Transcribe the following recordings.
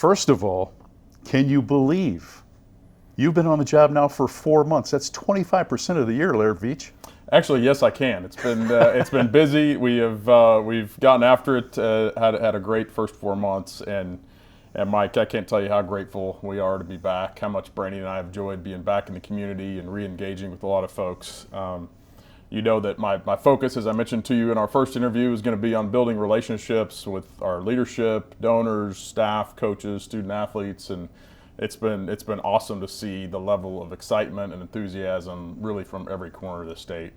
First of all, can you believe you've been on the job now for 4 months? That's 25% of the year, Laird Veatch. Actually, yes, I can. It's been busy. We've gotten after it. Had a great first 4 months, and Mike, I can't tell you how grateful we are to be back. How much Brandy and I have enjoyed being back in the community and re-engaging with a lot of folks. You know that my focus, as I mentioned to you in our first interview, is going to be on building relationships with our leadership, donors, staff, coaches, student athletes, and it's been awesome to see the level of excitement and enthusiasm really from every corner of the state.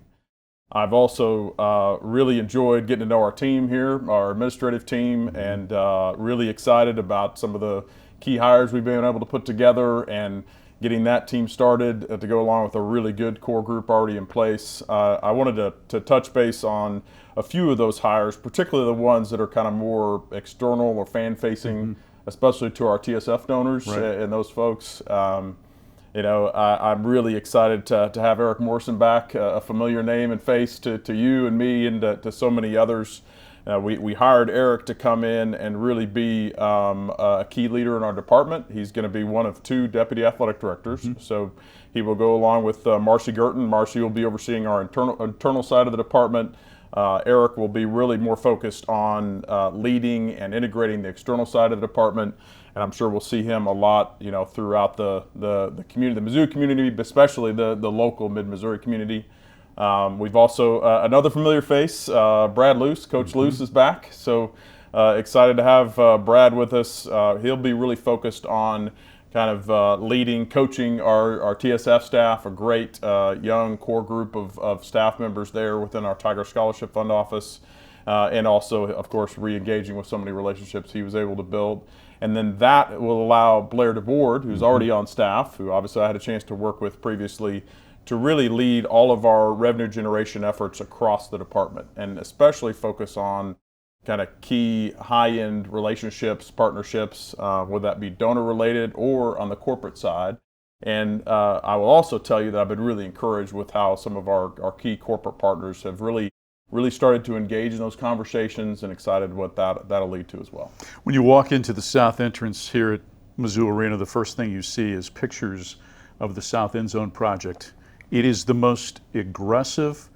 I've also really enjoyed getting to know our team here, our administrative team, and really excited about some of the key hires we've been able to put together and getting that team started to go along with a really good core group already in place. I wanted to touch base on a few of those hires, particularly the ones that are kind of more external or fan-facing, especially to our TSF donors and those folks. I'm really excited to have Eric Morrison back, a familiar name and face to you and me and to so many others. We hired Eric to come in and really be a key leader in our department. He's going to be one of 2 deputy athletic directors. So he will go along with Marcy Girton. Marcy will be overseeing our internal side of the department. Eric will be really more focused on leading and integrating the external side of the department. And I'm sure we'll see him a lot, throughout the community, the Mizzou community, but especially the local Mid-Missouri community. We've also another familiar face, Brad Luce. Coach Luce is back, so excited to have Brad with us. He'll be really focused on kind of leading, coaching our TSF staff, a great young core group of staff members there within our Tiger Scholarship Fund office, and also, of course, re-engaging with so many relationships he was able to build. And then that will allow Blair DeBoard, who's already on staff, who obviously I had a chance to work with previously, to really lead all of our revenue generation efforts across the department, and especially focus on kind of key high-end relationships, partnerships, whether that be donor-related or on the corporate side. And I will also tell you that I've been really encouraged with how some of our key corporate partners have really started to engage in those conversations, and excited what that'll lead to as well. When you walk into the south entrance here at Mizzou Arena, the first thing you see is pictures of the South End Zone project. It is the most aggressive,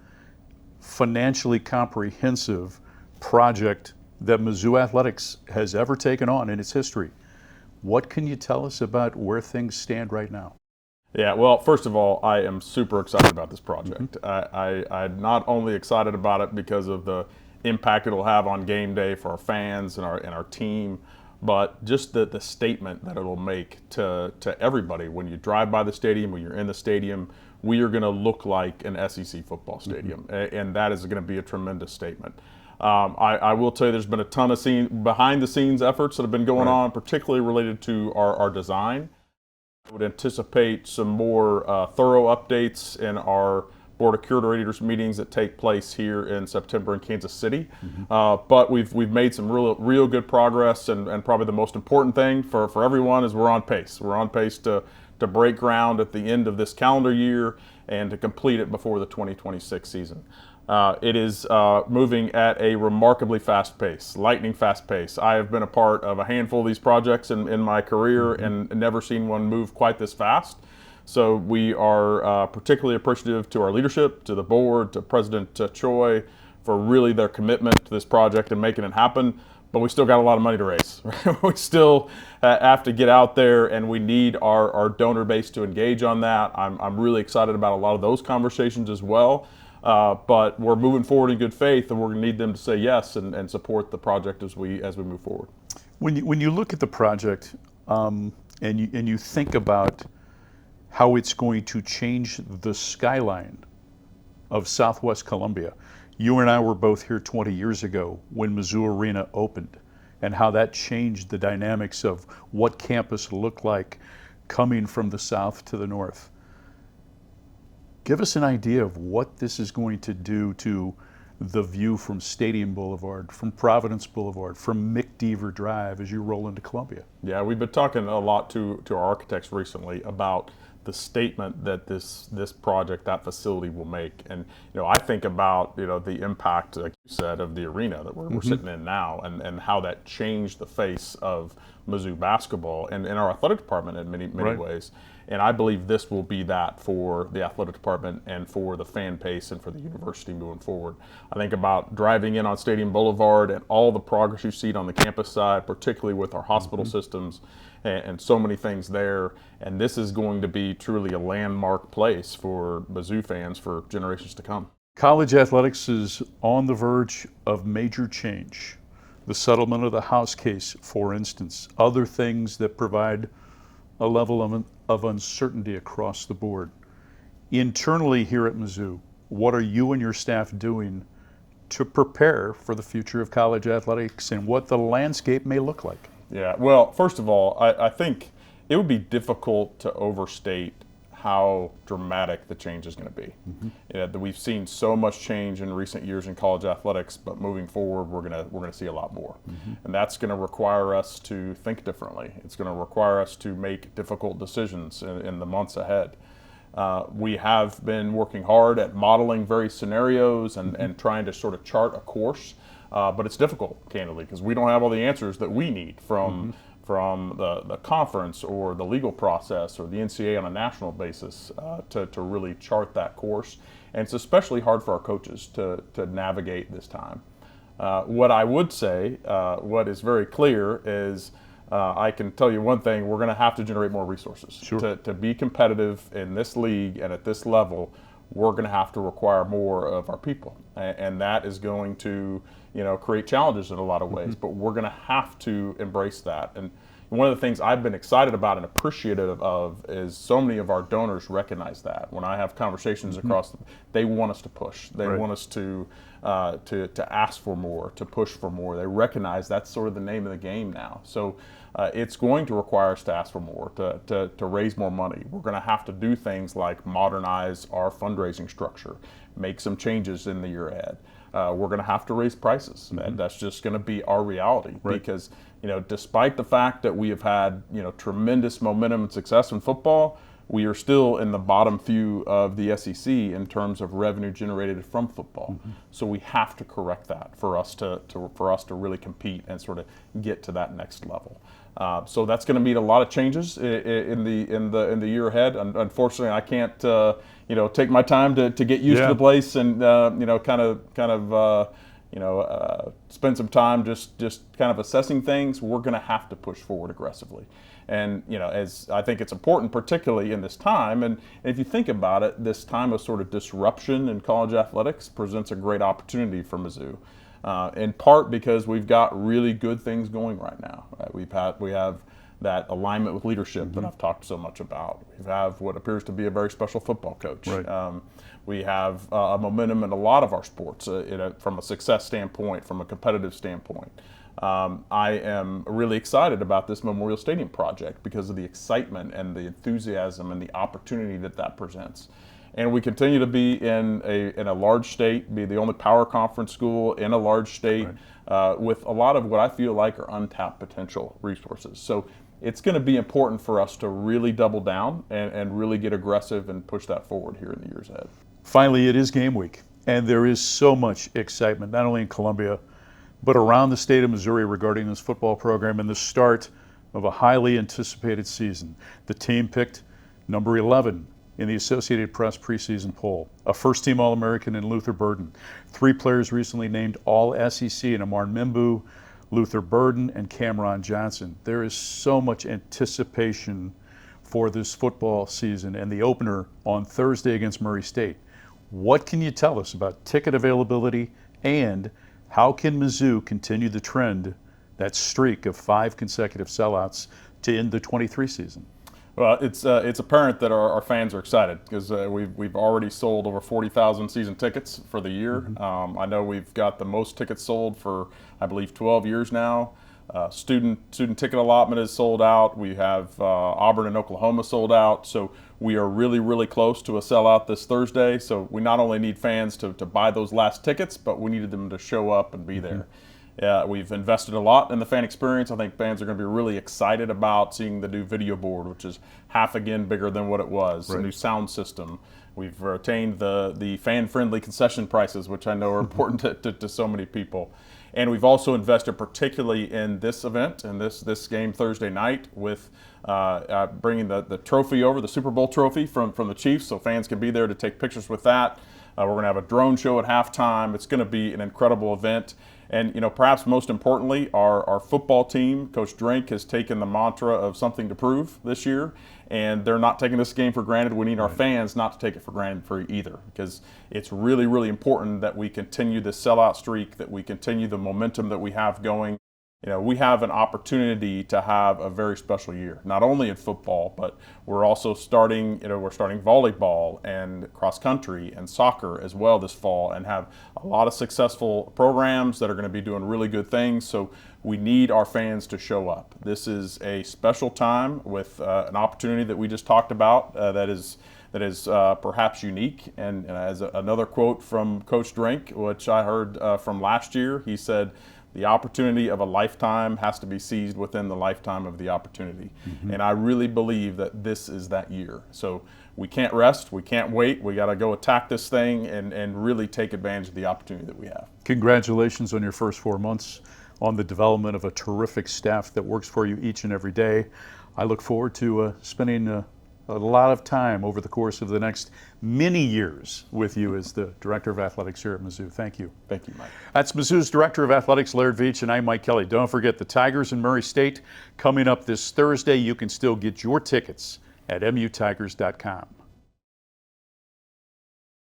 financially comprehensive project that Mizzou Athletics has ever taken on in its history. What can you tell us about where things stand right now? Yeah, well, first of all, I am super excited about this project. I'm not only excited about it because of the impact it'll have on game day for our fans and our team, but just the statement that it'll make to everybody. When you drive by the stadium, when you're in the stadium, we are going to look like an SEC football stadium, and that is going to be a tremendous statement. I will tell you there's been a ton of behind-the-scenes efforts that have been going on, particularly related to our design. I would anticipate some more thorough updates in our Board of Curators meetings that take place here in September in Kansas City. But we've made some real good progress, and probably the most important thing for everyone is we're on pace. We're on pace to break ground at the end of this calendar year and to complete it before the 2026 season. It is moving at a remarkably fast pace, lightning fast pace. I have been a part of a handful of these projects in my career and never seen one move quite this fast. So we are particularly appreciative to our leadership, to the board, to President Choi for really their commitment to this project and making it happen. But we still got a lot of money to raise. We still have to get out there, and we need our donor base to engage on that. I'm really excited about a lot of those conversations as well. But we're moving forward in good faith, and we're going to need them to say yes and support the project as we move forward. When you look at the project and you think about how it's going to change the skyline of Southwest Columbia. You and I were both here 20 years ago when Mizzou Arena opened, and how that changed the dynamics of what campus looked like coming from the south to the north. Give us an idea of what this is going to do to the view from Stadium Boulevard, from Providence Boulevard, from McDeaver Drive as you roll into Columbia. Yeah, we've been talking a lot to our architects recently about the statement that this project, that facility will make. And I think about the impact, like you said, of the arena that we're sitting in now, and how that changed the face of Mizzou basketball and in our athletic department in many ways. And I believe this will be that for the athletic department and for the fan base and for the university moving forward. I think about driving in on Stadium Boulevard and all the progress you see on the campus side, particularly with our hospital systems and so many things there. And this is going to be truly a landmark place for Mizzou fans for generations to come. College athletics is on the verge of major change. The settlement of the House case, for instance, other things that provide a level of uncertainty across the board. Internally here at Mizzou, what are you and your staff doing to prepare for the future of college athletics and what the landscape may look like? Yeah, well, first of all, I think it would be difficult to overstate how dramatic the change is going to be. We've seen so much change in recent years in college athletics, but moving forward, we're going to see a lot more, and that's going to require us to think differently. It's going to require us to make difficult decisions in the months ahead. We have been working hard at modeling various scenarios and trying to sort of chart a course, but it's difficult, candidly, because we don't have all the answers that we need from the conference or the legal process or the NCAA on a national basis to really chart that course. And it's especially hard for our coaches to navigate this time. What I would say, what is very clear is I can tell you one thing: we're going to have to generate more resources. Sure. To be competitive in this league and at this level. We're going to have to require more of our people, and that is going to create challenges in a lot of ways, but we're going to have to embrace that. And one of the things I've been excited about and appreciative of is so many of our donors recognize that. When I have conversations across, they want us to push. They want us to ask for more, to push for more. They recognize that's sort of the name of the game now. So it's going to require us to ask for more, to raise more money. We're going to have to do things like modernize our fundraising structure, make some changes in the year ahead. We're going to have to raise prices. That's just going to be our reality, because despite the fact that we have had tremendous momentum and success in football, we are still in the bottom few of the SEC in terms of revenue generated from football. So we have to correct that for us to really compete and sort of get to that next level. So that's going to mean a lot of changes in the year ahead. Unfortunately, I can't take my time to get used to the place and spend some time just kind of assessing things. We're going to have to push forward aggressively. And as I think it's important, particularly in this time, and if you think about it, this time of sort of disruption in college athletics presents a great opportunity for Mizzou. In part because we've got really good things going right now. Right? We have that alignment with leadership that I've talked so much about. We have what appears to be a very special football coach. Right. We have a momentum in a lot of our sports from a success standpoint, from a competitive standpoint. I am really excited about this Memorial Stadium project because of the excitement and the enthusiasm and the opportunity that presents. And we continue to be in a large state, be the only power conference school in a large state with a lot of what I feel like are untapped potential resources. So it's going to be important for us to really double down and really get aggressive and push that forward here in the years ahead. Finally, it is game week, and there is so much excitement, not only in Columbia, but around the state of Missouri regarding this football program and the start of a highly anticipated season. The team picked number 11 in the Associated Press preseason poll, a first-team All-American in Luther Burden. 3 players recently named All-SEC in Amar Mimbu, Luther Burden, and Cameron Johnson. There is so much anticipation for this football season and the opener on Thursday against Murray State. What can you tell us about ticket availability, and how can Mizzou continue the trend, that streak of 5 consecutive sellouts, to end the 23 season? Well, it's apparent that our fans are excited because we've already sold over 40,000 season tickets for the year. I know we've got the most tickets sold for, I believe, 12 years now. Student ticket allotment is sold out. We have Auburn and Oklahoma sold out. So we are really, really close to a sellout this Thursday. So we not only need fans to buy those last tickets, but we needed them to show up and be there. We've invested a lot in the fan experience. I think fans are going to be really excited about seeing the new video board, which is half again bigger than what it was. Right. The new sound system. We've retained the fan-friendly concession prices, which I know are important to so many people. And we've also invested particularly in this event and this game Thursday night with bringing the trophy over, the Super Bowl trophy from the Chiefs, so fans can be there to take pictures with that. We're going to have a drone show at halftime. It's going to be an incredible event. And perhaps most importantly, our football team, Coach Drink, has taken the mantra of something to prove this year, and they're not taking this game for granted. We need our fans not to take it for granted for either, because it's really, really important that we continue this sellout streak, that we continue the momentum that we have going. We have an opportunity to have a very special year, not only in football, but we're also starting volleyball and cross country and soccer as well this fall, and have a lot of successful programs that are going to be doing really good things. So we need our fans to show up. This is a special time with an opportunity that we just talked about that is perhaps unique. And as another quote from Coach Drink, which I heard from last year, he said, "The opportunity of a lifetime has to be seized within the lifetime of the opportunity." Mm-hmm. And I really believe that this is that year. So we can't rest, we can't wait, we got to go attack this thing and really take advantage of the opportunity that we have. Congratulations on your first 4 months, on the development of a terrific staff that works for you each and every day. I look forward to spending a lot of time over the course of the next many years with you as the Director of Athletics here at Mizzou. Thank you. Thank you, Mike. That's Mizzou's Director of Athletics, Laird Veatch, and I'm Mike Kelly. Don't forget the Tigers in Murray State coming up this Thursday. You can still get your tickets at mutigers.com.